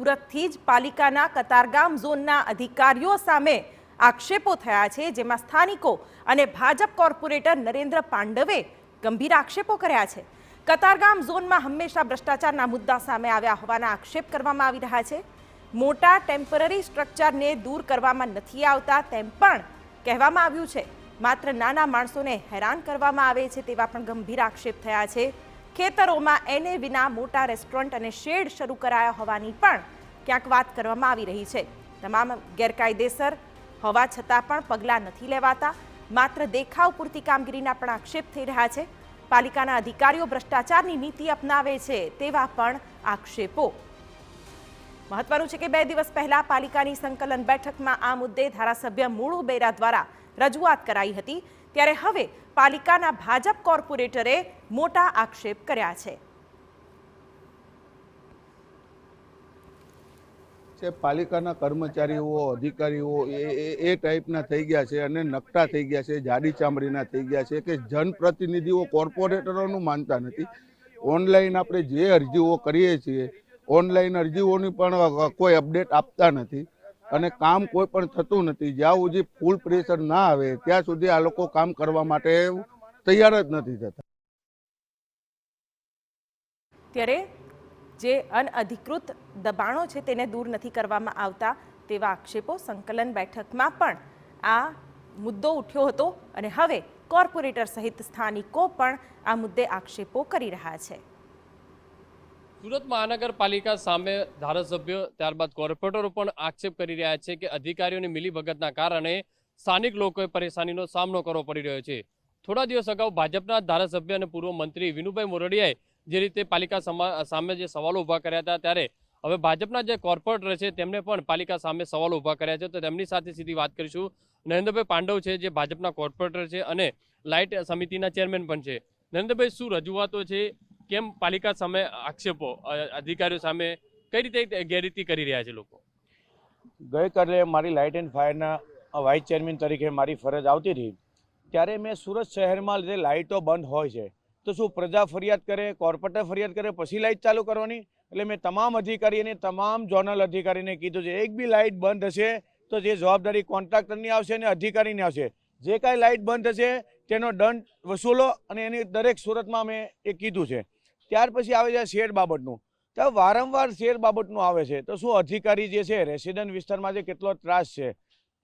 સુરતથી જ પાલિકાના કતારગામ ઝોનના અધિકારીઓ સામે આક્ષેપો થયા છે, જેમાં સ્થાનિકો અને ભાજપ કોર્પોરેટર નરેન્દ્ર પાંડવે ગંભીર આક્ષેપો કર્યા છે। કતારગામ ઝોનમાં હંમેશા ભ્રષ્ટાચારના મુદ્દા સામે આવ્યા હોવાના આક્ષેપ કરવામાં આવી રહ્યા છે। મોટા ટેમ્પરરી સ્ટ્રક્ચરને દૂર કરવામાં નથી આવતા તેમ પણ કહેવામાં આવ્યું છે। માત્ર નાના માણસોને હેરાન કરવામાં આવે છે તેવા પણ ગંભીર આક્ષેપ થયા છે। ખેતરોમાં એને વિના મોટા રેસ્ટોરન્ટ અને શેડ શરૂ કરાયા હોવાની પણ ક્યાંક વાત કરવામાં આવી રહી છે। તમામ ગેરકાયદેસર હોવા છતાં પણ પગલાં નથી લેવાતા, માત્ર દેખાવ પૂરતી કામગીરીના પણ આક્ષેપ થઈ રહ્યા છે। પાલિકાના અધિકારીઓ ભ્રષ્ટાચારની નીતિ અપનાવે છે તેવા પણ આક્ષેપો। મહત્વનું છે કે 2 દિવસ પહેલા પાલિકાની સંકલન બેઠકમાં આ મુદ્દે ધારાસભ્ય મુળુ બેરા દ્વારા રજૂઆત કરાઈ હતી, ત્યારે હવે પાલિકાના ભાજપ કોર્પોરેટરે મોટા આક્ષેપ કર્યા છે। પાલિકાના કર્મચારીઓ અધિકારીઓ એ ટાઈપના થઈ ગયા છે અને નકટા થઈ ગયા છે, જાડી ચામડીના થઈ ગયા છે કે જનપ્રતિનિધિઓ કોર્પોરેટરોનું માનતા નથી। ઓનલાઈન આપણે જે અરજીઓ કરીએ છીએ, ઓનલાઈન અરજીઓની પણ કોઈ અપડેટ આપતા નથી અને કામ કોઈ પણ થતું નથી। જ્યાં સુધી ફૂલ પ્રેશર ના આવે ત્યાં સુધી આ લોકો કામ કરવા માટે તૈયાર જ નથી થતા। ત્યારે જે અનઅધિકૃત દબાણો છે તેને દૂર નથી કરવામાં આવતા તેવા આક્ષેપો સંકલન બેઠકમાં પણ આ મુદ્દો ઉઠ્યો હતો અને હવે કોર્પોરેટર સહિત સ્થાનિકો પણ આ મુદ્દે આક્ષેપો કરી રહ્યા છે। સુરત મહાનગરપાલિકા સામે ધારાસભ્ય ત્યારબાદ કોર્પોરેટરો પણ આક્ષેપ કરી રહ્યા છે કે અધિકારીઓની મિલીભગતના કારણે સ્થાનિક લોકોએ પરેશાનીનો સામનો કરવો પડી રહ્યો છે। થોડા દિવસ અગાઉ ભાજપના ધારાસભ્ય અને પૂર્વ મંત્રી વિનુભાઈ મોરડિયાએ જે રીતે પાલિકા સામે જે સવાલો ઊભા કર્યા હતા, ત્યારે હવે ભાજપના જે કોર્પોરેટર છે તેમને પણ પાલિકા સામે સવાલો ઊભા કર્યા છે, તો તેમની સાથે સીધી વાત કરીશું। નરેન્દ્રભાઈ પાંડવ છે જે ભાજપના કોર્પોરેટર છે અને લાઇટ સમિતિના ચેરમેન પણ છે। નરેન્દ્રભાઈ, શું રજૂઆતો છે? કેમ પાલિકા સામે આક્ષેપો, અધિકારીઓ સામે કઈ રીતે ગેરરીતિ કરી રહ્યા છે લોકો? ગઈકાલે મારી લાઇટ એન્ડ ફાયરના વાઇસ ચેરમેન તરીકે મારી ફરજ આવતી હતી, ત્યારે મેં સુરત શહેરમાં જે લાઇટો બંધ હોય છે તો શું પ્રજા ફરિયાદ કરે, કોર્પોરેટર ફરિયાદ કરે પછી લાઇટ ચાલુ કરવાની? એટલે મેં તમામ અધિકારીને, તમામ ઝોનલ અધિકારીને કીધું છે એક બી લાઇટ બંધ હશે તો જે જવાબદારી કોન્ટ્રાક્ટરની આવશે અને અધિકારીની આવશે। જે કાંઈ લાઇટ બંધ હશે તેનો દંડ વસૂલો અને એની દરેક સુરતમાં મેં એ કીધું છે। ત્યાર પછી આવે છે શેડ બાબતનું, તો વારંવાર શેડ બાબતનું આવે છે તો શું અધિકારી જે છે રેસિડન્ટ વિસ્તારમાં જે કેટલો ત્રાસ છે,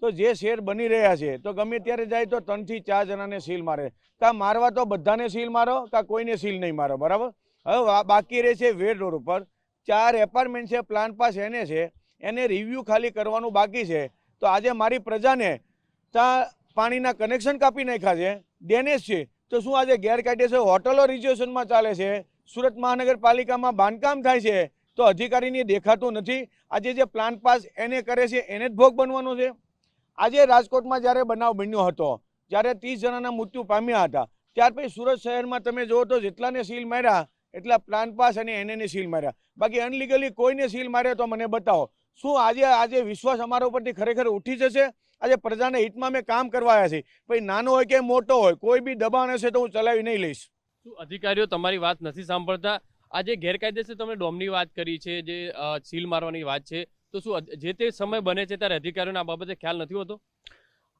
તો જે શેર બની રહ્યા છે તો ગમે ત્યારે જાય તો 3 થી 4 જણાને સીલ મારે। કાં મારવા તો બધાને સીલ મારો, કાં કોઈને સીલ નહીં મારો, બરાબર? હવે બાકી રહે છે વેડ રોડ ઉપર 4 એપાર્ટમેન્ટ છે, પ્લાન પાસ એને છે, એને રિવ્યૂ ખાલી કરવાનું બાકી છે। તો આજે મારી પ્રજાને ત્યાં પાણીના કનેક્શન કાપી નાખ્યા છે, ડેનેજ છે, તો શું આજે ગેરકાયદેસર હોટલો રિઝર્વેશનમાં ચાલે છે? સુરત મહાનગરપાલિકામાં બાંધકામ થાય છે તો અધિકારીને દેખાતું નથી? આજે જે પ્લાન પાસ એને કરે છે એને જ ભોગ બનવાનો છે? આજે રાજકોટમાં જ્યારે બનાવ બન્યો હતો, જ્યારે 30 જણાના મૃત્યુ પામ્યા હતા, ત્યાર પછી સુરત શહેરમાં તમે જુઓ તો જેટલાને સીલ માર્યા એટલા પ્લાન પાસ અને એને સીલ માર્યા, બાકી અનલીગલી કોઈને સીલ માર્યો તો મને બતાવો। શું આજે વિશ્વાસ અમારા ઉપરથી ખરેખર ઉઠી જશે? આજે પ્રજાના હિતમાં મેં કામ કરવા આવ્યા છે, પછી નાનો હોય કે મોટો હોય કોઈ બી દબાણ હશે તો હું ચલાવી નહીં લઈશ। શું અધિકારીઓ તમારી વાત નથી સાંભળતા? આજે ગેરકાયદેસર તમે ડોમની વાત કરી છે, જે સીલ મારવાની વાત છે, તો શું જે તે સમય બને છે ત્યારે અધિકારીઓને આ બાબતે ખ્યાલ નથી હોતો?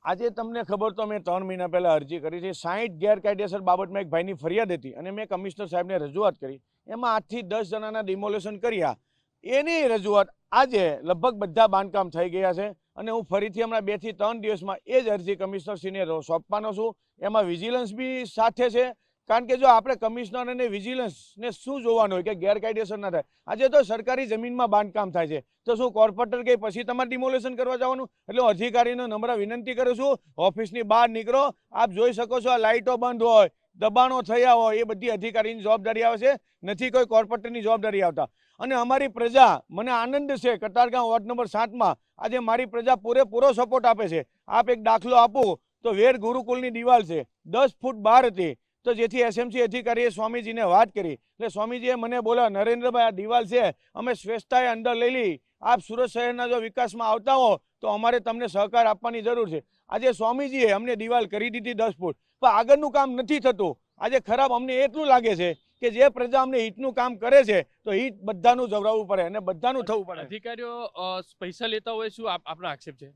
આજે તમને ખબર તો મેં 3 મહિના પહેલા અરજી કરી છે, 60 ગેરકાયદેસર બાબતમાં એક ભાઈની ફરિયાદ હતી અને મેં કમિશનર સાહેબને રજૂઆત કરી, એમાં 8 થી 10 જણાના ડિમોલેશન કર્યા। એની રજૂઆત આજે લગભગ બધા બાંધકામ થઈ ગયા છે અને હું ફરીથી હમણાં 2 થી 3 દિવસમાં એ જ અરજી કમિશનરશ્રીને સોંપવાનો છું। એમાં વિજિલન્સ બી સાથે છે, કારણ કે જો આપણે કમિશનર અને વિજિલન્સને શું જોવાનું હોય કે ગેરકાયદેસર ના થાય? આજે તો સરકારી જમીનમાં બાંધકામ થાય છે તો શું કોર્પોરેટર કે પછી તમારે ડિમોલેશન કરવા જવાનું? એટલે હું અધિકારીનો નમ્ર વિનંતી કરું છું, ઓફિસની બહાર નીકળો। આપ જોઈ શકો છો આ લાઇટો બંધ હોય, દબાણો થયા હોય, એ બધી અધિકારીની જવાબદારી આવે છે, નથી કોઈ કોર્પોરેટરની જવાબદારી આવતા। અને અમારી પ્રજા, મને આનંદ છે કતારગામ વોર્ડ નંબર 7માં આજે મારી પ્રજા પૂરેપૂરો સપોર્ટ આપે છે। આપ એક દાખલો આપો તો વેર ગુરુકુલની દિવાલ છે 10 ફૂટ બહાર હતી, તો જેથી એસએમસી અધિકારીએ સ્વામીજીને વાત કરી એટલે સ્વામીજીએ મને બોલ્યા, નરેન્દ્રભાઈ આ દિવાલ છે અમે સ્વેચ્છાએ અંદર લઈ લઈ, આપ સુરત શહેરના જો વિકાસમાં આવતા હો તો અમારે તમને સહકાર આપવાની જરૂર છે। આજે સ્વામીજીએ અમને દિવાલ કરી દીધી 10 ફૂટ, પણ આગળનું કામ નથી થતું। આજે ખરાબ અમને એટલું લાગે છે કે જે પ્રજા અમને હિતનું કામ કરે છે તો હિત બધાનું જવરાવવું પડે અને બધાનું થવું પડે. અધિકારીઓ પૈસા લેતા હોય શું આપનો આક્ષેપ છે?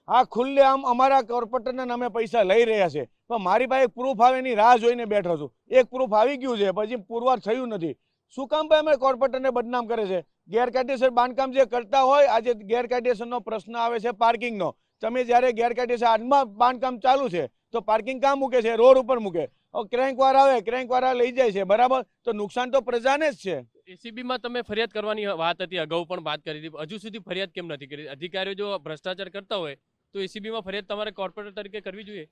આ ખુલ્લે આમ અમારા કોર્પોરેટરના નામે પૈસા લઈ રહ્યા છે, પણ મારી પાસે પ્રૂફ આવે એની રાહ જોઈને બેઠો છું. એક પ્રૂફ આવી ગયું છે, પછી પુરવાર થયું નથી. શું કામ ભાઈ અમે કોર્પોરેટરને બદનામ કરે છે? ગેરકાયદેસર બાંધકામ જે કરતા હોય, આજે ગેરકાયદેસરનો પ્રશ્ન આવે છે પાર્કિંગનો. તમે જ્યારે ગેરકાયદેસર હાથમાં બાંધકામ ચાલુ છે તો પાર્કિંગ કામ મૂકે છે? રોડ ઉપર મૂકે. ક્રેન્ક વાર આવે, ક્રેન્ક વાળા લઈ જાય છે, બરાબર? તો નુકસાન તો પ્રજાને જ છે. એસીબીમાં તમે ફરિયાદ કરવાની વાત હતી, અગાઉ પણ વાત કરી હતી, હજુ સુધી ફરિયાદ કેમ નથી કરી? અધિકારીઓ જો ભ્રષ્ટાચાર કરતા હોય તો એસીબીમાં ફરિયાદ તમારે કોર્પોરેટર તરીકે કરવી જોઈએ.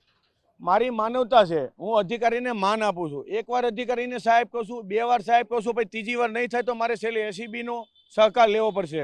મારી માનવતા છે, હું અધિકારીને માન આપું છું. એકવાર અધિકારીને સાહેબ કહું છું, 2 વાર સાહેબ કહું છું, પછી ત્રીજી વાર નહીં થાય તો મારે છેલ્લે એસીબીનો સહકાર લેવો પડશે.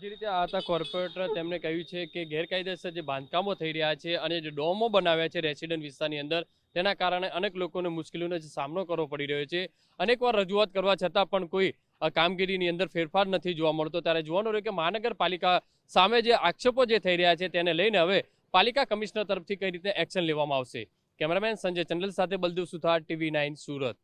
જે રીતે આ હતા કોર્પોરેટર, તેમણે કહ્યું છે કે ગેરકાયદેસર જે બાંધકામો થઈ રહ્યા છે અને જે ડોમો બનાવ્યા છે રેસિડેન્ટ વિસ્તારની અંદર, તેના કારણે અનેક લોકોને મુશ્કેલીઓનો સામનો કરવો પડી રહ્યો છે. અનેકવાર રજૂઆત કરવા છતાં પણ કોઈ કામગીરીની અંદર ફેરફાર નથી જોવા મળતો. ત્યારે જોવાનું રહ્યું કે મહાનગરપાલિકા સામે જે આક્ષેપો જે થઈ રહ્યા છે તેને લઈને હવે પાલિકા કમિશનર તરફથી કઈ રીતે એક્શન લેવામાં આવશે. કેમેરામેન સંજય ચંડલ સાથે બલદેવ સુથાર, TV9 સુરત.